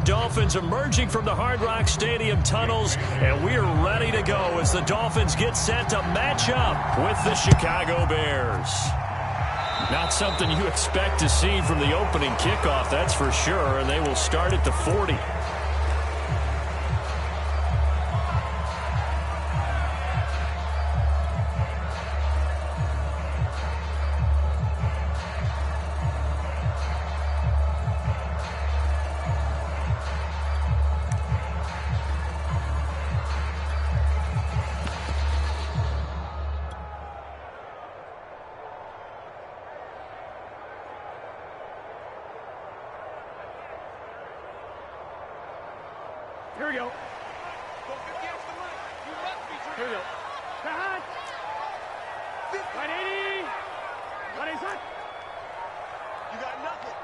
Dolphins emerging from the Hard Rock Stadium tunnels, and we're ready to go as the Dolphins get set to match up with the Chicago Bears. Not something you expect to see from the opening kickoff, that's for sure, and they will start at the 40. Here we go. Here we go. Cut. 180. 180. You got nothing.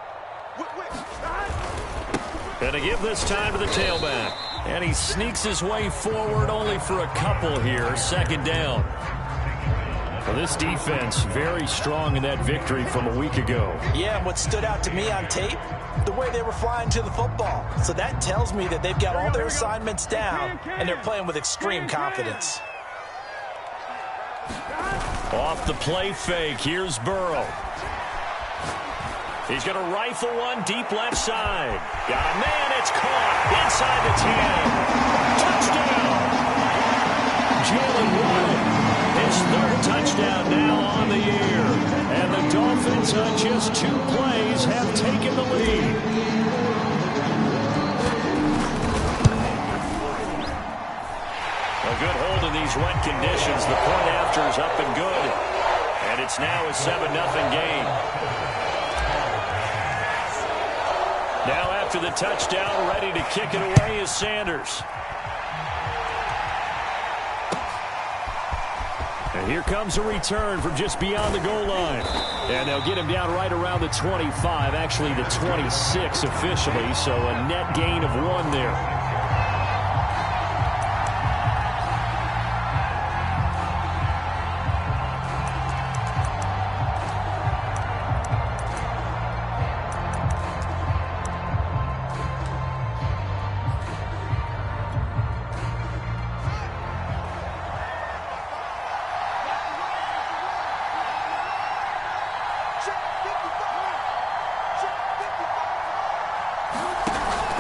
And to give this time to the tailback. And he sneaks his way forward only for a couple here. Second down. Well, this defense very strong in that victory from a week ago. Yeah, and what stood out to me on tape, the way they were flying to the football. So that tells me that they've got all their assignments down, and they're playing with extreme confidence. Off the play fake, here's Burrow. He's going to rifle one deep left side. Got a man, it's caught inside the 10. Touchdown. Jalen Waddle. His third touchdown now on the year. And the Dolphins, on just 2 plays, have taken the lead. A good hold in these wet conditions. The point after is up and good. And it's now a 7-0 game. Now after the touchdown, ready to kick it away is Sanders. And here comes a return from just beyond the goal line. And they'll get him down right around the 25, actually the 26 officially, so a net gain of 1 there.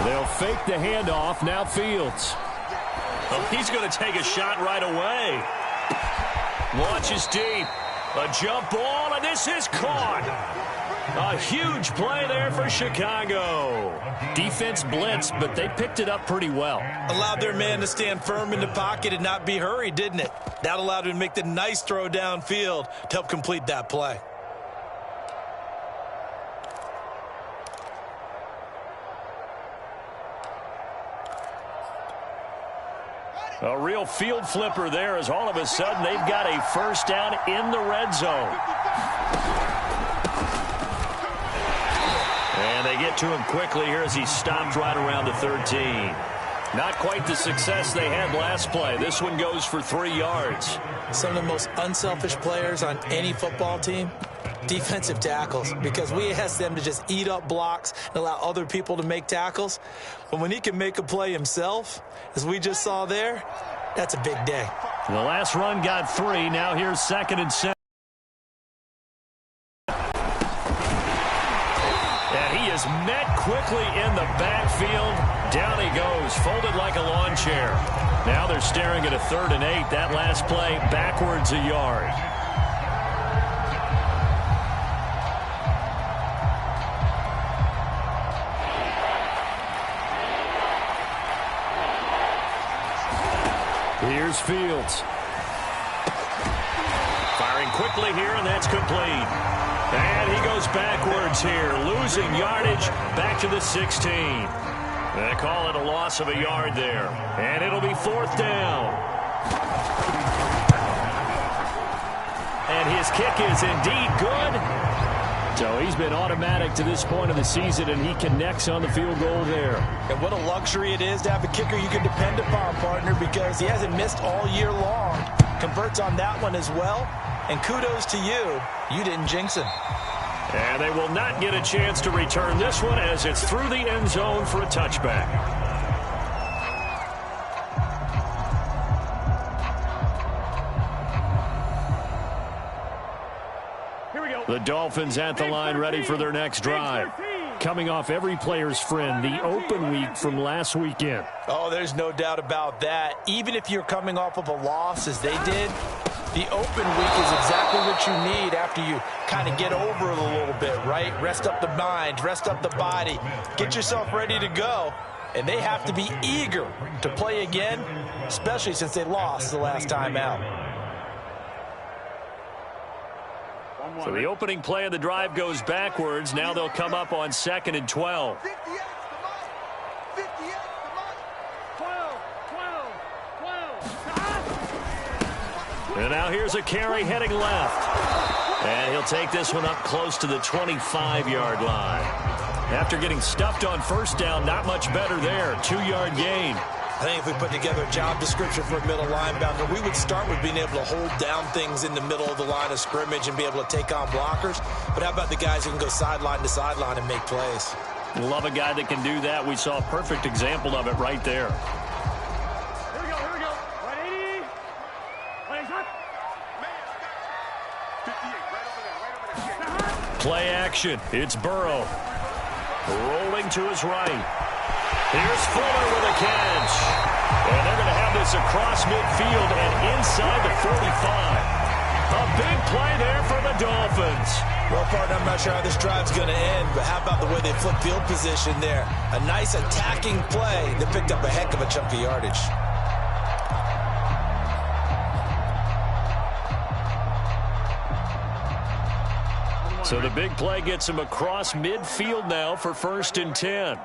They'll fake the handoff. Now Fields. Oh, he's going to take a shot right away. Launches deep. A jump ball, and this is caught. A huge play there for Chicago. Defense blitzed, but they picked it up pretty well. Allowed their man to stand firm in the pocket and not be hurried, didn't it? That allowed him to make the nice throw downfield to help complete that play. A real field flipper there as all of a sudden they've got a first down in the red zone. And they get to him quickly here as he stopped right around the 13. Not quite the success they had last play. This one goes for 3 yards. Some of the most unselfish players on any football team, defensive tackles, because we ask them to just eat up blocks and allow other people to make tackles. But when he can make a play himself, as we just saw there, that's a big day. The last run got 3. Now here's 2nd and 7. And he is met quickly in the backfield. Down he goes, folded like a lawn chair. Now they're staring at a 3rd and 8. That last play backwards a yard. Here's Fields. Firing quickly here, and that's complete. And he goes backwards here, losing yardage back to the 16. They call it a loss of a yard there. And it'll be 4th down. And his kick is indeed good. So he's been automatic to this point of the season, and he connects on the field goal there. And what a luxury it is to have a kicker you can depend upon, partner, because he hasn't missed all year long. Converts on that one as well. And kudos to you. You didn't jinx him. And they will not get a chance to return this one as it's through the end zone for a touchback. The Dolphins at the line ready for their next drive. Coming off every player's friend, the open week from last weekend. Oh, there's no doubt about that. Even if you're coming off of a loss as they did, the open week is exactly what you need after you kind of get over it a little bit, right? Rest up the mind, rest up the body, get yourself ready to go. And they have to be eager to play again, especially since they lost the last time out. So the opening play of the drive goes backwards. Now they'll come up on 2nd and 12. And now here's a carry heading left. And he'll take this one up close to the 25-yard line. After getting stuffed on first down, not much better there. 2-yard gain. I think if we put together a job description for a middle linebacker, we would start with being able to hold down things in the middle of the line of scrimmage and be able to take on blockers. But how about the guys who can go sideline to sideline and make plays? Love a guy that can do that. We saw a perfect example of it right there. Here we go, here we go. 180. 180. Play action. It's Burrow. Rolling to his right. Here's Fuller with a catch. And they're going to have this across midfield and inside the 45. A big play there for the Dolphins. Well, partner, I'm not sure how this drive's going to end, but how about the way they flip field position there? A nice attacking play that picked up a heck of a chunk of yardage. So the big play gets him across midfield now for 1st and 10.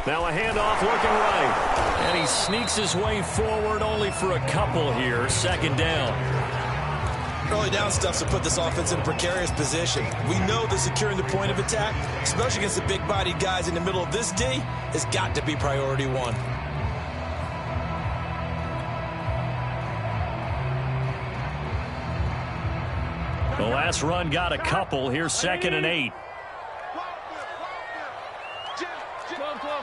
Now a handoff looking right. And he sneaks his way forward only for a couple here. 2nd down. Early down stuff's to put this offense in a precarious position. We know that securing the point of attack, especially against the big-bodied guys in the middle of this D, has got to be priority one. The last run got a couple. Here's 2nd and 8. 12.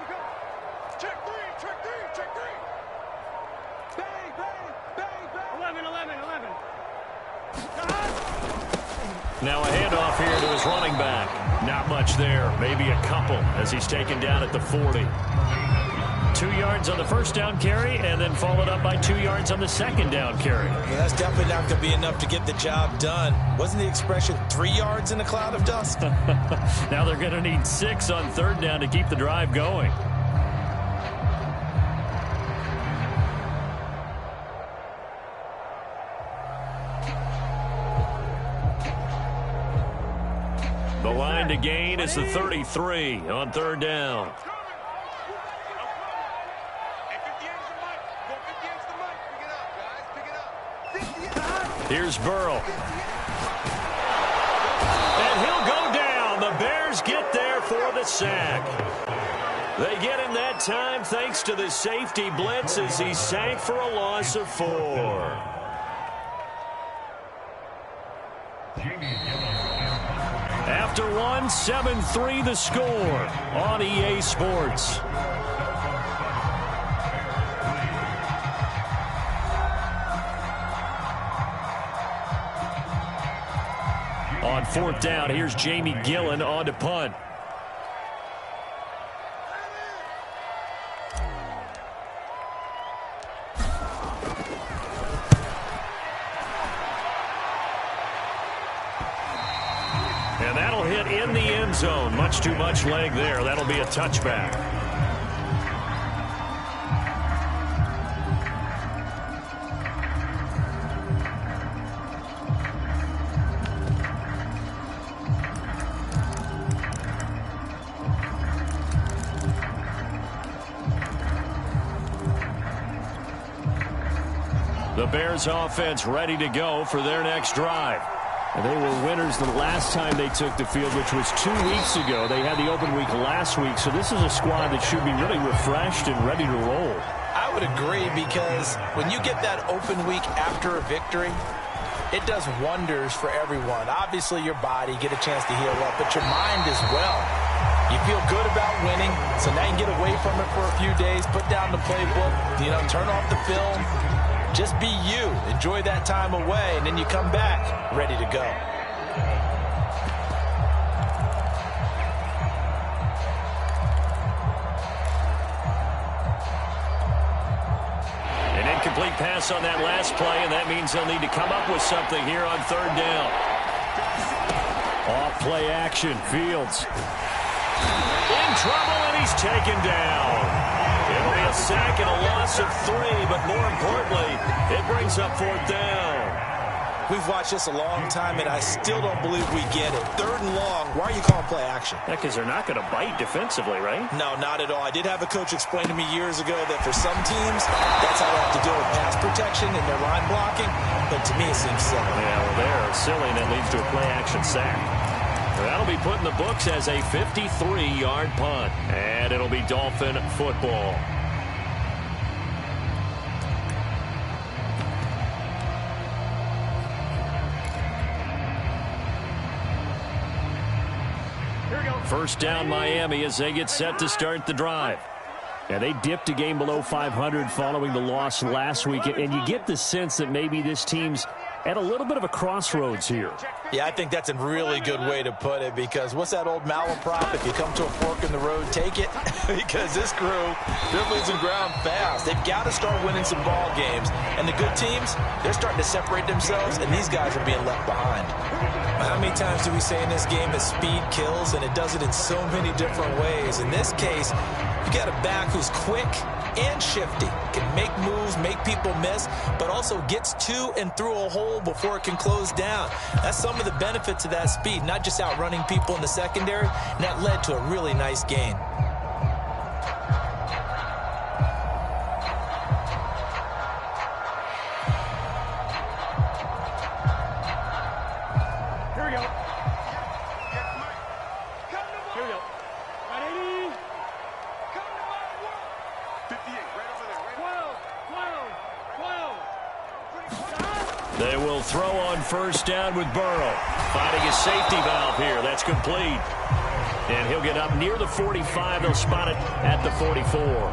Go. Check three. Bang. 11. Now a handoff here to his running back. Not much there. Maybe a couple as he's taken down at the 40. 2 yards on the first down carry and then followed up by 2 yards on the 2nd down carry. Yeah, that's definitely not going to be enough to get the job done. Wasn't the expression 3 yards in a cloud of dust? Now they're going to need 6 on 3rd down to keep the drive going. The line to gain is the 33 on 3rd down. Here's Burrow. And he'll go down. The Bears get there for the sack. They get him that time thanks to the safety blitz as he sank for a loss of 4. After one, 7-3 the score on EA Sports. On 4th down, here's Jamie Gillen on to punt. And that'll hit in the end zone. Much too much leg there. That'll be a touchback. The Bears offense ready to go for their next drive. And they were winners the last time they took the field, which was 2 weeks ago. They had the open week last week, so this is a squad that should be really refreshed and ready to roll. I would agree, because when you get that open week after a victory, it does wonders for everyone. Obviously, your body, get a chance to heal up, but your mind as well. You feel good about winning, so now you can get away from it for a few days, put down the playbook, turn off the film. Just be you. Enjoy that time away, and then you come back ready to go. An incomplete pass on that last play, and that means they'll need to come up with something here on third down. Off play action. Fields in trouble, and he's taken down. It'll be a sack and a loss of 3, but more importantly, it brings up fourth down. We've watched this a long time, and I still don't believe we get it. Third and long, why are you calling play action? Yeah, because they're not going to bite defensively, right? No, not at all. I did have a coach explain to me years ago that for some teams, that's how they have to deal with pass protection and their line blocking, but to me it seems silly. Yeah, well, they're silly, and it leads to a play action sack. That'll be put in the books as a 53-yard punt, and it'll be Dolphin football. First down Miami as they get set to start the drive. Yeah, they dipped a game below 500 following the loss last week, and you get the sense that maybe this team's at a little bit of a crossroads here. Yeah, I think that's a really good way to put it, because what's that old malaprop? If you come to a fork in the road, take it. Because this crew, they're losing ground fast. They've got to start winning some ball games. And the good teams, they're starting to separate themselves, and these guys are being left behind. How many times do we say in this game that speed kills, and it does it in so many different ways? In this case, you got a back who's quick and shifty, can make moves, make people miss, but also gets to and through a hole before it can close down. That's some of the benefits of that speed, not just outrunning people in the secondary, and that led to a really nice gain. Here we go. Here we go. Right, 80. 58, right over there. 12. They will throw on first down with Burrow. Finding his safety valve here. That's complete. And he'll get up near the 45. They'll spot it at the 44.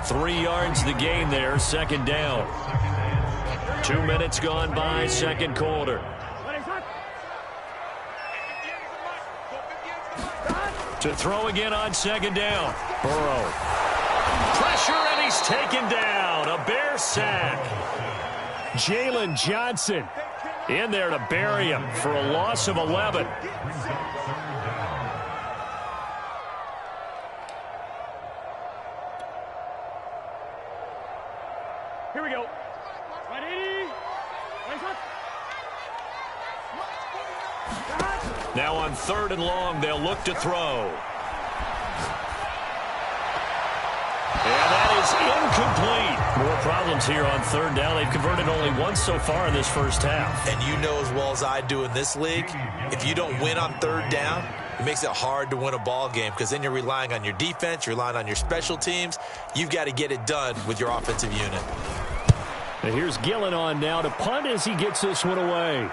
3 yards the gain there. Second down. 2 minutes gone by. Second quarter. To throw again on second down. Burrow. Pressure, and he's taken down. A Bear sack. Jalen Johnson in there to bury him for a loss of 11. Here we go. Right, 80. Now on third and long, they'll look to throw. And that is incomplete. More problems here on third down. They've converted only once so far in this first half. And you know as well as I do in this league, if you don't win on third down, it makes it hard to win a ball game, because then you're relying on your defense, you're relying on your special teams. You've got to get it done with your offensive unit. And here's Gillen on now to punt as he gets this one away.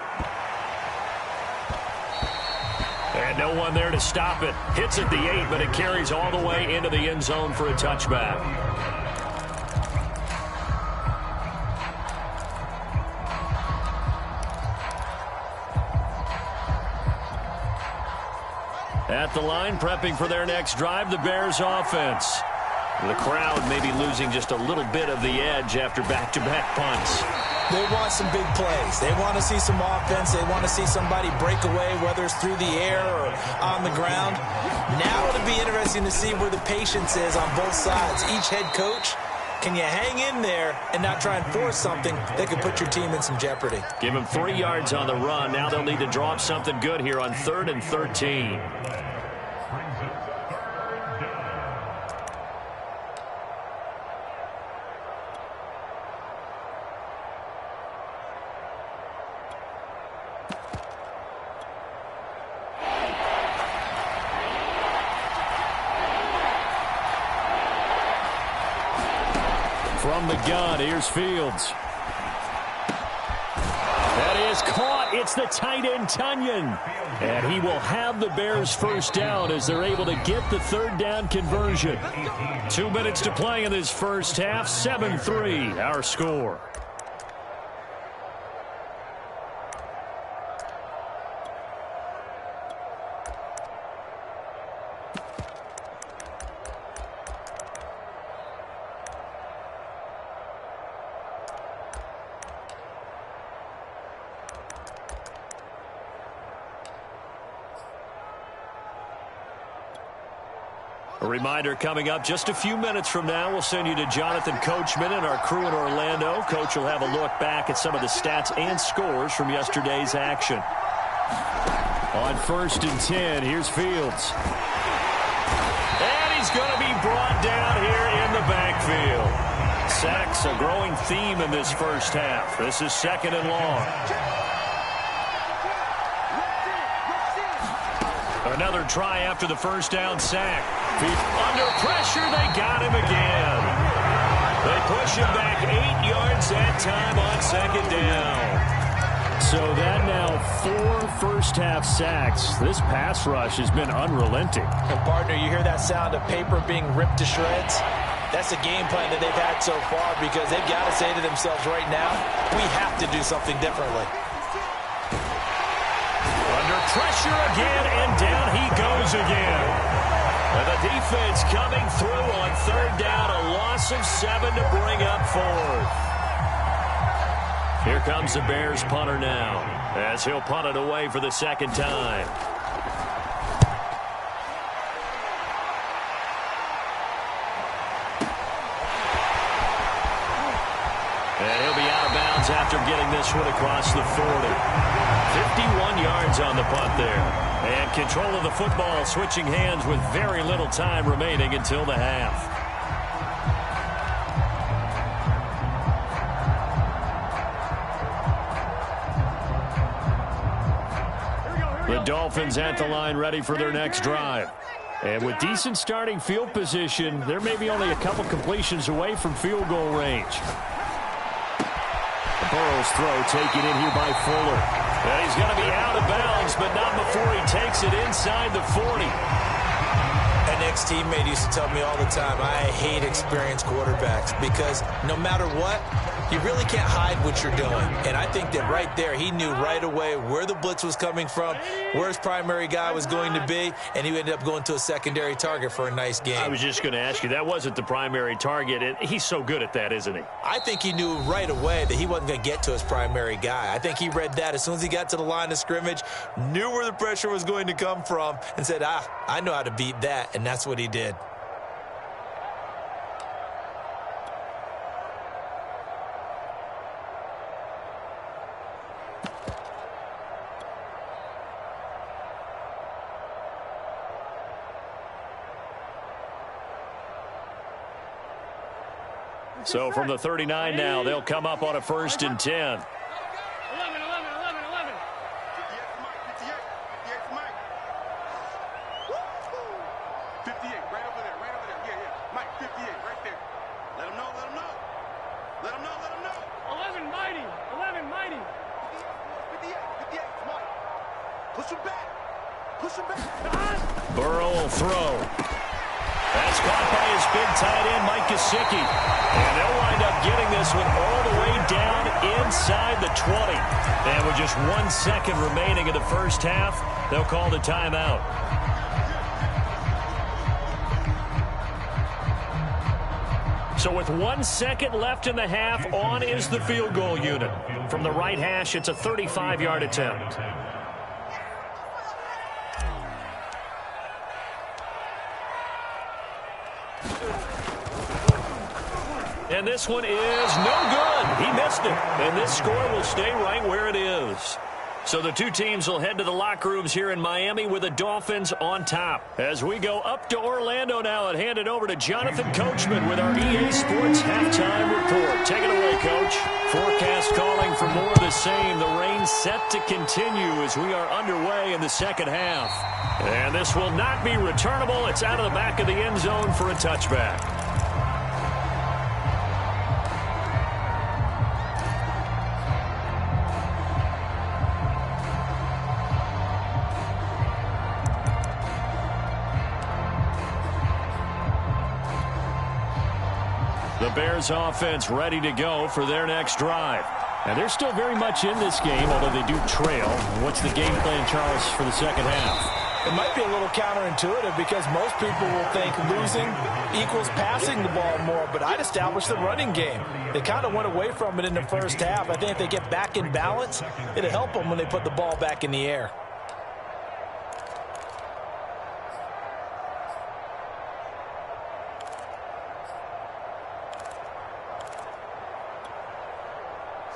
And no one there to stop it. Hits at the 8, but it carries all the way into the end zone for a touchback. At the line, prepping for their next drive, the Bears offense. The crowd may be losing just a little bit of the edge after back-to-back punts. They want some big plays. They want to see some offense. They want to see somebody break away, whether it's through the air or on the ground. Now it'll be interesting to see where the patience is on both sides. Each head coach, can you hang in there and not try and force something that could put your team in some jeopardy? Give them 3 yards on the run. Now they'll need to draw up something good here on 3rd and 13. From the gun, here's Fields. That is caught. It's the tight end, Tunyon. And he will have the Bears first down as they're able to get the third down conversion. 2 minutes to play in this first half. 7-3, our score. A reminder coming up just a few minutes from now. We'll send you to Jonathan Coachman and our crew in Orlando. Coach will have a look back at some of the stats and scores from yesterday's action. On 1st and 10, here's Fields. And he's going to be brought down here in the backfield. Sacks, a growing theme in this first half. This is 2nd and long. Another try after the first down sack. Under pressure, they got him again. They push him back 8 yards that time on 2nd down. So that now 4 first-half sacks. This pass rush has been unrelenting. And, partner, you hear that sound of paper being ripped to shreds? That's the game plan that they've had so far because they've got to say to themselves right now, we have to do something differently. Under pressure again, and down he goes again. And the defense coming through on 3rd down, a loss of 7 to bring up 4th. Here comes the Bears punter now, as he'll punt it away for the 2nd time. And he'll be out of bounds after getting this one across the 40. 51 yards on the punt there. And control of the football switching hands with very little time remaining until the half. The Dolphins at the line ready for their next drive. And with decent starting field position, there may be only a couple completions away from field goal range. Burrow's throw taken in here by Fuller. And he's going to be out of bounds, but not before he takes it inside the 40. An ex-teammate used to tell me all the time, I hate experienced quarterbacks because no matter what, you really can't hide what you're doing. And I think that right there, he knew right away where the blitz was coming from, where his primary guy was going to be, and he ended up going to a secondary target for a nice game. I was just going to ask you, that wasn't the primary target. He's so good at that, isn't he? I think he knew right away that he wasn't going to get to his primary guy. I think he read that as soon as he got to the line of scrimmage, knew where the pressure was going to come from, and said, I know how to beat that, and that's what he did. So from the 39 now, they'll come up on a 1st and 10. 11. 58, right over there. Yeah. Mike, 58, right there. Let him know. 11, mighty. 58, Mike. Push him back. Burrow will throw. That's caught by his big tight end, Mike Gesicki. And they'll wind up getting this one all the way down inside the 20. And with just 1 second remaining in the first half, they'll call the timeout. So with 1 second left in the half, on is the field goal unit. From the right hash, it's a 35-yard attempt. And this one is no good. He missed it. And this score will stay right where it is. So the two teams will head to the locker rooms here in Miami with the Dolphins on top. As we go up to Orlando now and hand it over to Jonathan Coachman with our EA Sports Halftime Report. Take it away, Coach. Forecast calling for more of the same. The rain set to continue as we are underway in the second half. And this will not be returnable. It's out of the back of the end zone for a touchback. Bears offense ready to go for their next drive. And they're still very much in this game, although they do trail. What's the game plan, Charles, for the second half? It might be a little counterintuitive because most people will think losing equals passing the ball more, but I'd establish the running game. They kind of went away from it in the first half. I think if they get back in balance, it'll help them when they put the ball back in the air.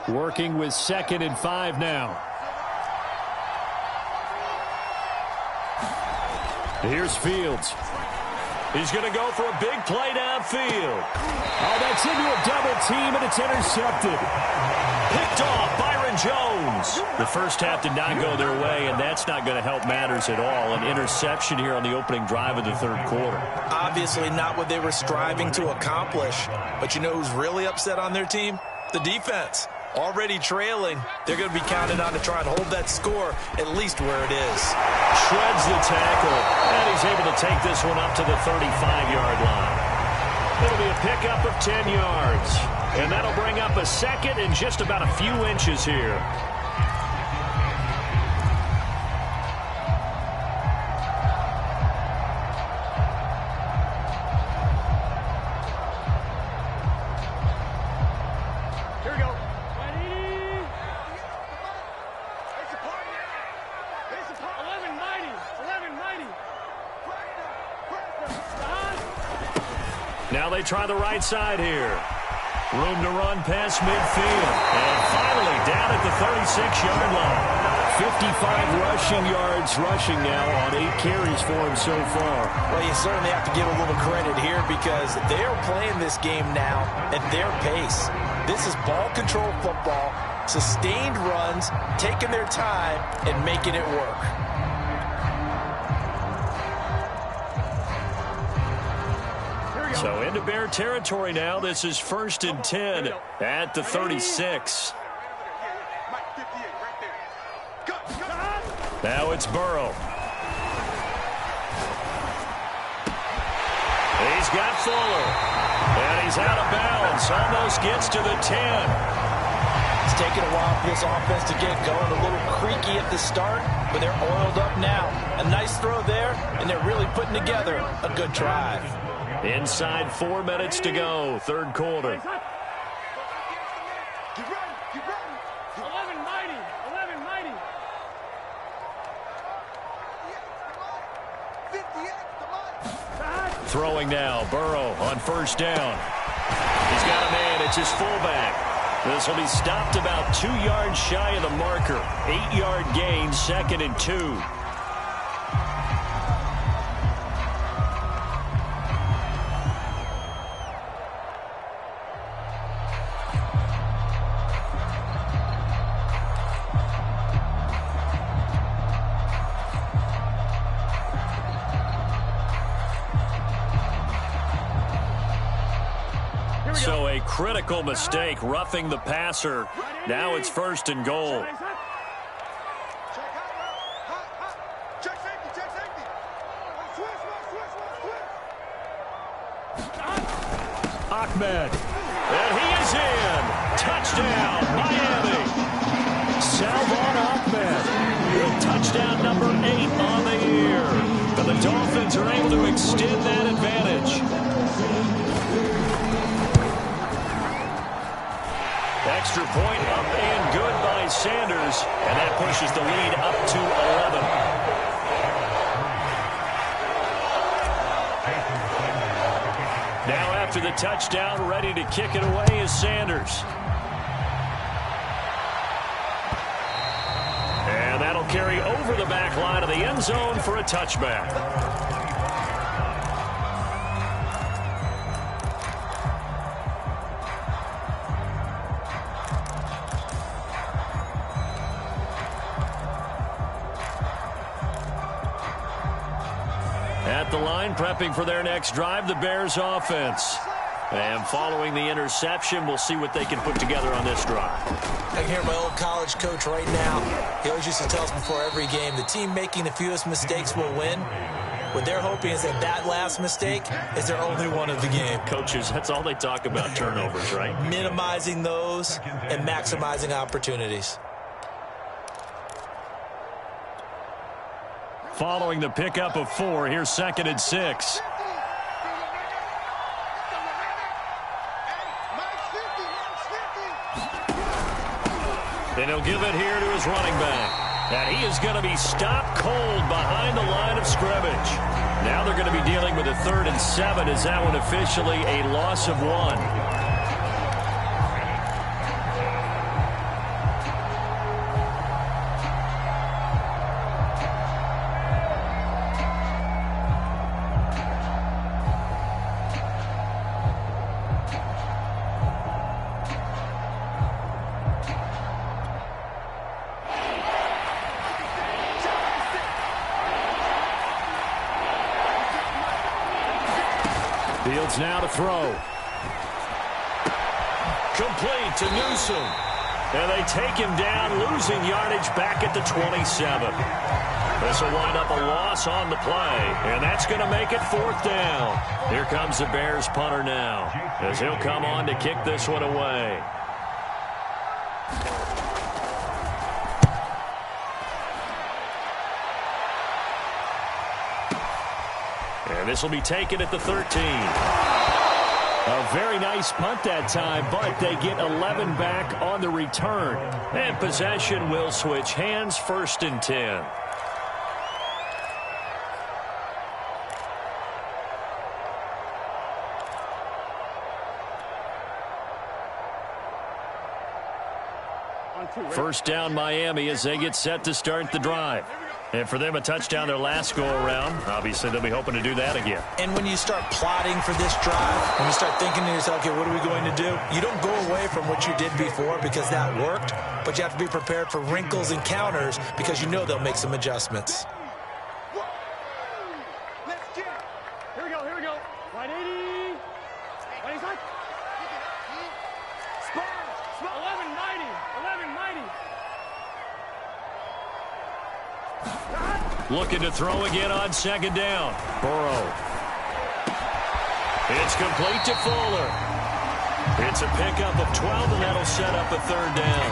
Working with 2nd and 5 now. Here's Fields. He's going to go for a big play downfield. Oh, that's into a double team, and it's intercepted. Picked off Byron Jones. The first half did not go their way, and that's not going to help matters at all. An interception here on the opening drive of the third quarter. Obviously not what they were striving to accomplish. But you know who's really upset on their team? The defense. Already trailing, they're going to be counted on to try and hold that score at least where it is. Shreds the tackle, and he's able to take this one up to the 35-yard line. It'll be a pickup of 10 yards, and that'll bring up a second and just about a few inches here. Now they try the right side here. Room to run past midfield. And finally down at the 36-yard line. 55 rushing yards rushing now on 8 carries for him so far. Well, you certainly have to give a little credit here because they're playing this game now at their pace. This is ball control football, sustained runs, taking their time, and making it work. So into Bear territory now. This is 1st and 10 at the 36. Now it's Burrow. He's got Fuller. And he's out of bounds. Almost gets to the 10. It's taken a while for this offense to get going. A little creaky at the start, but they're oiled up now. A nice throw there, and they're really putting together a good drive. Inside 4 minutes to go, third quarter. 11 mighty. 11 mighty. 58. Throwing now, Burrow on first down. He's got a man, it's his fullback. This will be stopped about 2 yards shy of the marker. 8-yard gain, 2nd and 2. So a critical mistake, roughing the passer. Now it's 1st and goal. Ahmed. And he is in. Touchdown, Miami. Salvon Ahmed with touchdown number 8 on the year. And the Dolphins are able to extend that advantage. Extra point up and good by Sanders, and that pushes the lead up to 11. Now after the touchdown, ready to kick it away is Sanders. And that'll carry over the back line of the end zone for a touchback. At the line, prepping for their next drive, the Bears offense. And following the interception, we'll see what they can put together on this drive. I can hear my old college coach right now. He always used to tell us before every game, the team making the fewest mistakes will win. What they're hoping is that last mistake is their only one of the game. Coaches, that's all they talk about, turnovers, right? Minimizing those and maximizing opportunities. Following the pickup of 4, here's 2nd and 6. And he'll give it here to his running back. And he is going to be stopped cold behind the line of scrimmage. Now they're going to be dealing with a 3rd and 7. Is that one officially a loss of 1? Fields now to throw. Complete to Newsome. And they take him down, losing yardage back at the 27. This will wind up a loss on the play, and that's going to make it 4th down. Here comes the Bears punter now, as he'll come on to kick this one away. And this will be taken at the 13. A very nice punt that time, but they get 11 back on the return. And possession will switch hands, 1st and 10. First down Miami as they get set to start the drive. And for them, a touchdown their last go-around. Obviously, they'll be hoping to do that again. And when you start plotting for this drive, when you start thinking to yourself, okay, what are we going to do? You don't go away from what you did before because that worked, but you have to be prepared for wrinkles and counters because you know they'll make some adjustments. Let's get it. Here we go, here we go. 180. 180. Spurs. 1190. 1190. Looking to throw again on 2nd down. Burrow. It's complete to Fuller. It's a pickup of 12, and that'll set up a 3rd down.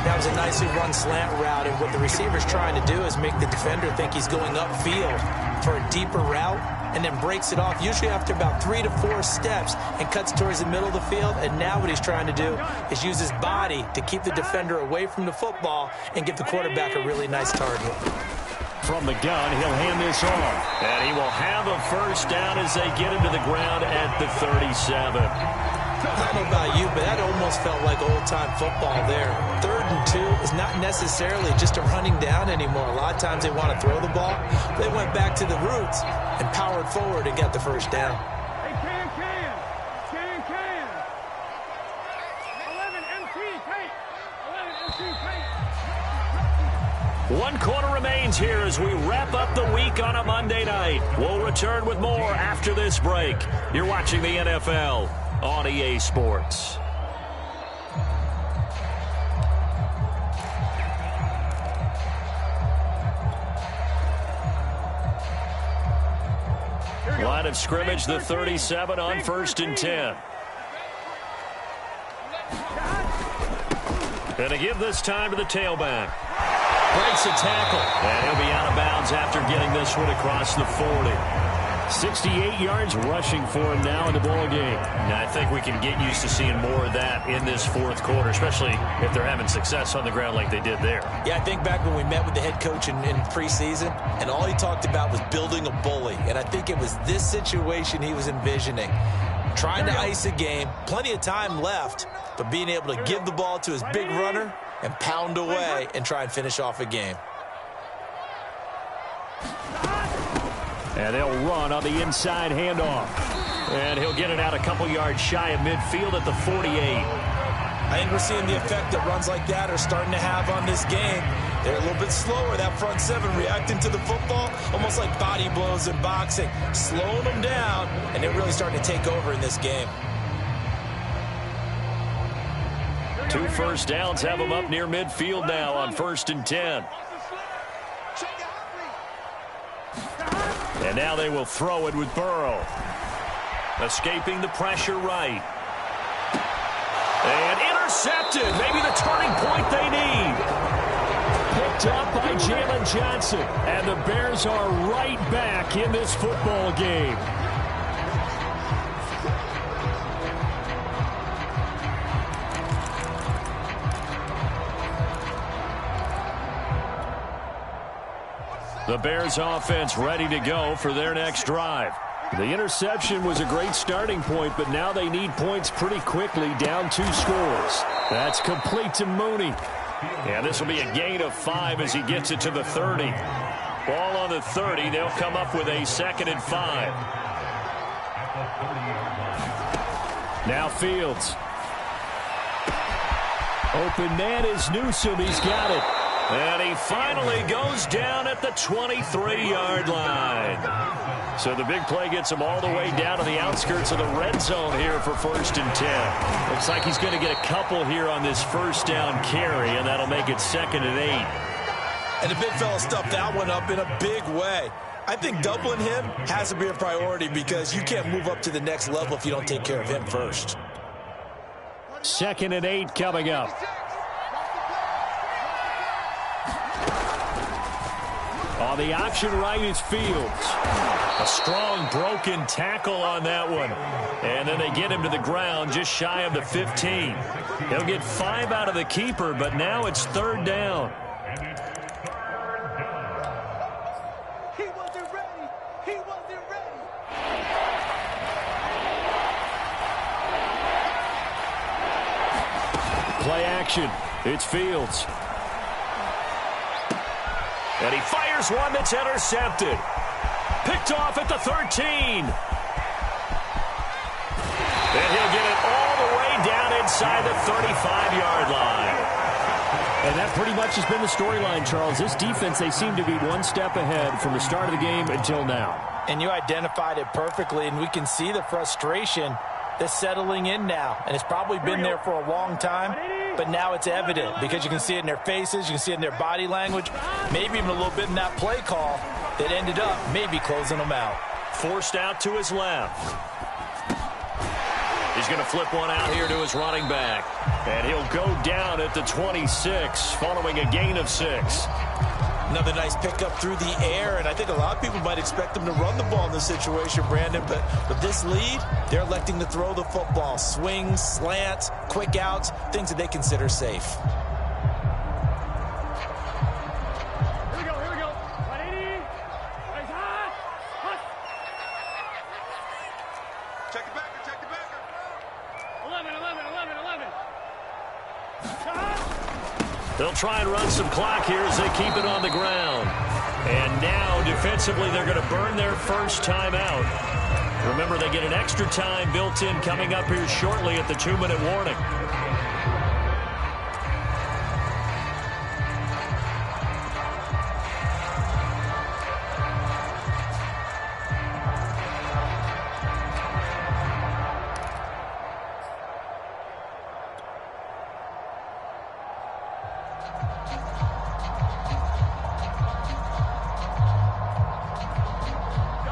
That was a nicely run slant route, and what the receiver's trying to do is make the defender think he's going upfield for a deeper route, and then breaks it off, usually after about 3 to 4 steps, and cuts towards the middle of the field. And now what he's trying to do is use his body to keep the defender away from the football and give the quarterback a really nice target. From the gun, he'll hand this off. And he will have a 1st down as they get him to the ground at the 37. I don't know about you, but that almost felt like old-time football there. 3rd and 2 is not necessarily just a running down anymore. A lot of times they want to throw the ball. They went back to the roots and powered forward and got the 1st down. Hey, can. 11 MT, Kate. 11 MT, Kate. 1 quarter remains here as we wrap up the week on a Monday night. We'll return with more after this break. You're watching the NFL on EA Sports. Line of scrimmage, the 37 on 1st and 10. And to give this time to the tailback. Breaks a tackle, and he'll be out of bounds after getting this one across the 40. 68 yards rushing for him now in the ball game. Now, I think we can get used to seeing more of that in this 4th quarter, especially if they're having success on the ground like they did there. Yeah, I think back when we met with the head coach in preseason, and all he talked about was building a bully. And I think it was this situation he was envisioning. Trying to ice a game, plenty of time left, but being able to give the ball to his big runner and pound away and try and finish off a game. And they'll run on the inside handoff. And he'll get it out a couple yards shy of midfield at the 48. I think we're seeing the effect that runs like that are starting to have on this game. They're a little bit slower, that front 7 reacting to the football, almost like body blows in boxing, slowing them down, and they're really starting to take over in this game. 2 first downs have them up near midfield now on 1st and 10. And now they will throw it with Burrow. Escaping the pressure right. And intercepted. Maybe the turning point they need. Picked up by Jalen Johnson. And the Bears are right back in this football game. The Bears offense ready to go for their next drive. The interception was a great starting point, but now they need points pretty quickly, down 2 scores. That's complete to Mooney. And this will be a gain of 5 as he gets it to the 30. Ball on the 30. They'll come up with a 2nd and 5. Now Fields. Open man is Newsome. He's got it. And he finally goes down at the 23-yard line. So the big play gets him all the way down to the outskirts of the red zone here for 1st and 10. Looks like he's going to get a couple here on this first down carry, and that'll make it 2nd and 8. And the big fella stuffed that one up in a big way. I think doubling him has to be a priority because you can't move up to the next level if you don't take care of him first. 2nd and 8 coming up. On the option right is Fields. A strong broken tackle on that one. And then they get him to the ground just shy of the 15. He'll get 5 out of the keeper, but now it's 3rd down. He wasn't ready. He wasn't ready. Play action. It's Fields. And he fires one that's intercepted. Picked off at the 13. And he'll get it all the way down inside the 35-yard line. And that pretty much has been the storyline, Charles. This defense, they seem to be one step ahead from the start of the game until now. And you identified it perfectly, and we can see the frustration that's settling in now. And it's probably been there for a long time, but now it's evident because you can see it in their faces, you can see it in their body language, maybe even a little bit in that play call that ended up maybe closing them out. Forced out to his left. He's going to flip one out here to his running back. And he'll go down at the 26 following a gain of 6. Another nice pickup through the air, and I think a lot of people might expect them to run the ball in this situation, Brandon, but with this lead, they're electing to throw the football. Swings, slants, quick outs, things that they consider safe. Here we go. 180. Raise high. Check the backer. 11. They'll try and run some clock here as they keep it on the ground. And now, defensively, they're going to burn their first time out. Remember, they get an extra time built in coming up here shortly at the 2-minute warning.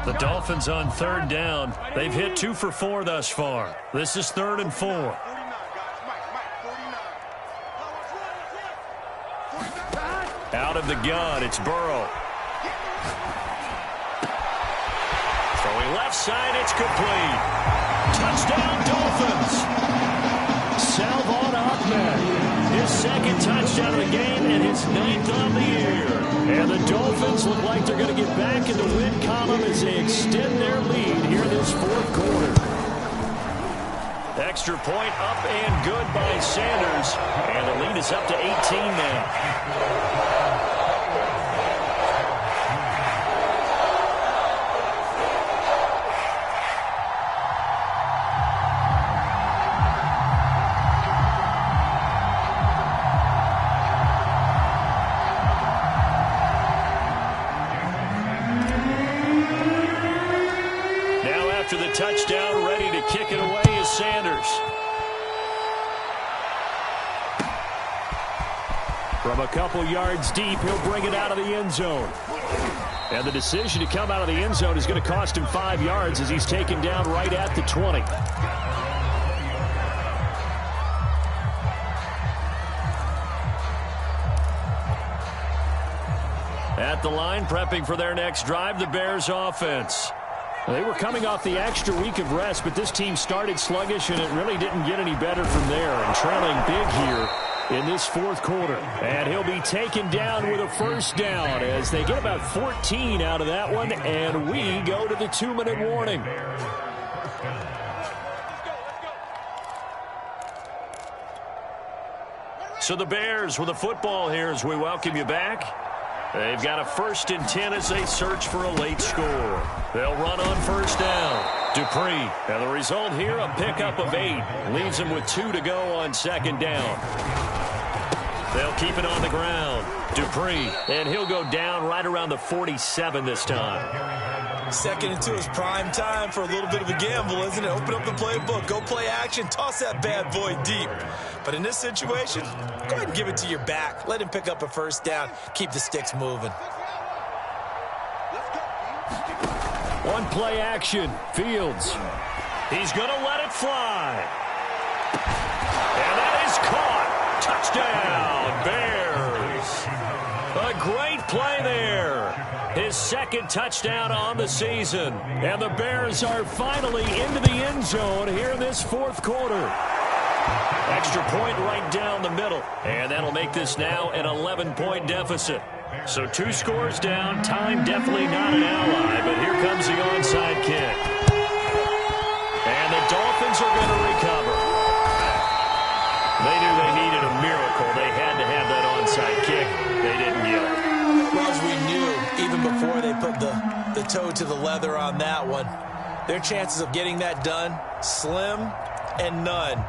The Dolphins on 3rd down. They've hit 2 for 4 thus far. This is 3rd and 4. 49, guys. Mike, 49. Out of the gun, it's Burrow. Throwing left side, it's complete. Touchdown, Dolphins. Salvon Ahmed, his 2nd touchdown of the game and his 9th on the year. And the Dolphins look like they're going to get back in the win column as they extend their lead here in this 4th quarter. Extra point up and good by Sanders. And the lead is up to 18 now. After the touchdown, ready to kick it away is Sanders. From a couple yards deep, he'll bring it out of the end zone. And the decision to come out of the end zone is going to cost him 5 yards as he's taken down right at the 20. At the line, prepping for their next drive, the Bears offense. They were coming off the extra week of rest, but this team started sluggish, and it really didn't get any better from there. And trailing big here in this fourth quarter. And he'll be taken down with a first down as they get about 14 out of that one, and we go to the 2-minute warning. So the Bears with the football here as we welcome you back. They've got a 1st and 10 as they search for a late score. They'll run on first down. Dupree. And the result here, a pickup of 8. Leaves them with 2 to go on second down. They'll keep it on the ground. Dupree. And he'll go down right around the 47 this time. 2nd and 2 is prime time for a little bit of a gamble, isn't it? Open up the playbook, go play action, toss that bad boy deep. But in this situation, go ahead and give it to your back. Let him pick up a first down. Keep the sticks moving. One play action. Fields. He's going to let it fly. And that is caught. Touchdown, Bears. A great play there. His 2nd touchdown on the season. And the Bears are finally into the end zone here in this fourth quarter. Extra point right down the middle. And that'll make this now an 11-point deficit. So 2 scores down. Time definitely not an ally. But here comes the onside kick. And the Dolphins are going to recover. They knew they needed a miracle. They had to have that onside kick. They didn't get it. Well, as we knew, even before they put the toe to the leather on that one, their chances of getting that done, slim and none.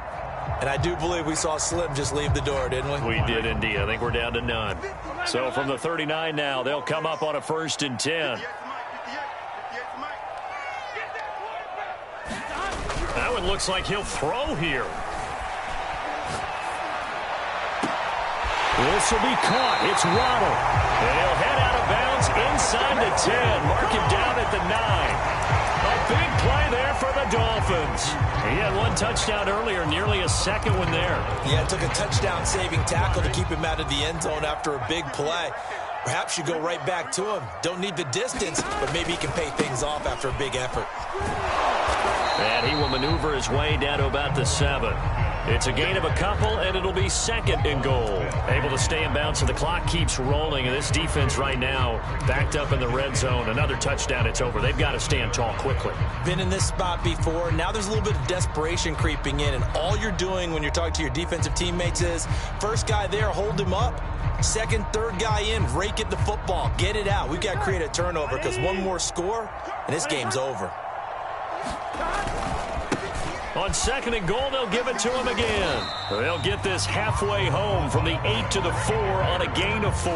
And I do believe we saw Slim just leave the door, didn't we? We did indeed. I think we're down to none. So from the 39 now, they'll come up on a 1st and 10. That one looks like he'll throw here. This will be caught. It's Waddle. And he'll head out of bounds inside the 10. Mark him down at the 9. A big play there for the Dolphins. He had 1 touchdown earlier, nearly a 2nd one there. Yeah, it took a touchdown-saving tackle to keep him out of the end zone after a big play. Perhaps you go right back to him. Don't need the distance, but maybe he can pay things off after a big effort. And he will maneuver his way down to about the 7. It's a gain of a couple, and it'll be 2nd and goal. Able to stay in bounds, so the clock keeps rolling. And this defense right now backed up in the red zone. Another touchdown, it's over. They've got to stand tall quickly. Been in this spot before. Now there's a little bit of desperation creeping in. And all you're doing when you're talking to your defensive teammates is, first guy there, hold him up. 2nd, 3rd guy in, rake at the football. Get it out. We've got to create a turnover because one more score, and this game's over. On 2nd and goal, they'll give it to him again. They'll get this halfway home from the 8 to the 4 on a gain of 4.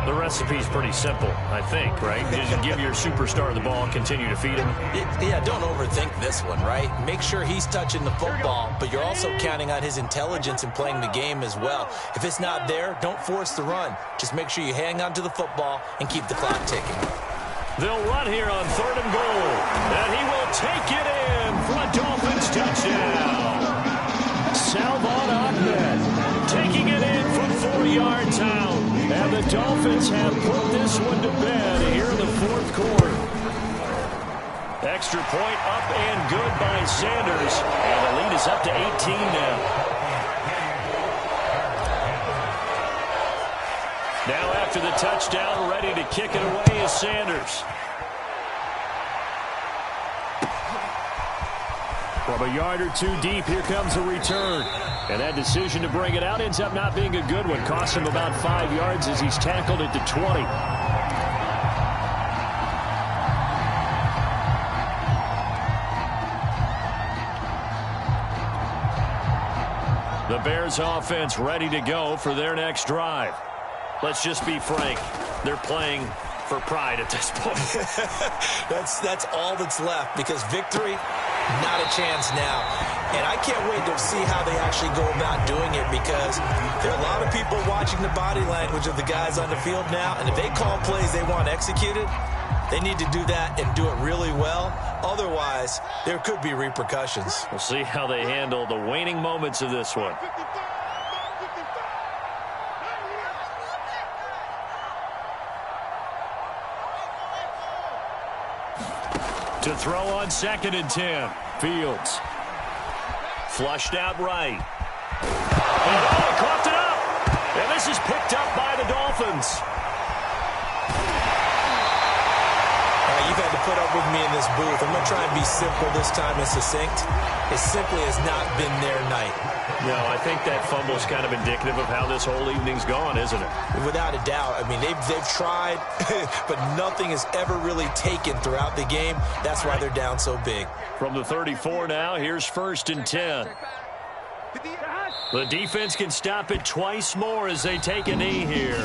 The recipe's pretty simple, I think, right? Just give your superstar the ball, continue to feed him. Yeah, don't overthink this one, right? Make sure he's touching the football, but you're also counting on his intelligence in playing the game as well. If it's not there, don't force the run. Just make sure you hang on to the football and keep the clock ticking. They'll run here on 3rd and goal. And he will take it in for a Dolphins touchdown. Salvon Ahmed taking it in from 4-yard town. And the Dolphins have put this one to bed here in the fourth quarter. Extra point up and good by Sanders. And the lead is up to 18 now. Now after the touchdown, ready to kick it away is Sanders. From a yard or 2 deep, here comes a return. And that decision to bring it out ends up not being a good one. Cost him about 5 yards as he's tackled at the 20. The Bears offense ready to go for their next drive. Let's just be frank. They're playing for pride at this point. That's all that's left, because victory Not a chance now. And I can't wait to see how they actually go about doing it, because there are a lot of people watching the body language of the guys on the field now, and if they call plays they want executed, they need to do that and do it really well. Otherwise, there could be repercussions. We'll see how they handle the waning moments of this one. To throw on 2nd and 10. Fields. Flushed out right. And coughed it up. And this is picked up by the Dolphins. You've had to put up with me in this booth. I'm going to try and be simple this time and succinct. It simply has not been their night. No, I think that fumble's kind of indicative of how this whole evening's gone, isn't it? Without a doubt. I mean, they've tried, but nothing is ever really taken throughout the game. That's why they're down so big. From the 34 now, here's 1st and 10. The defense can stop it twice more as they take a knee here.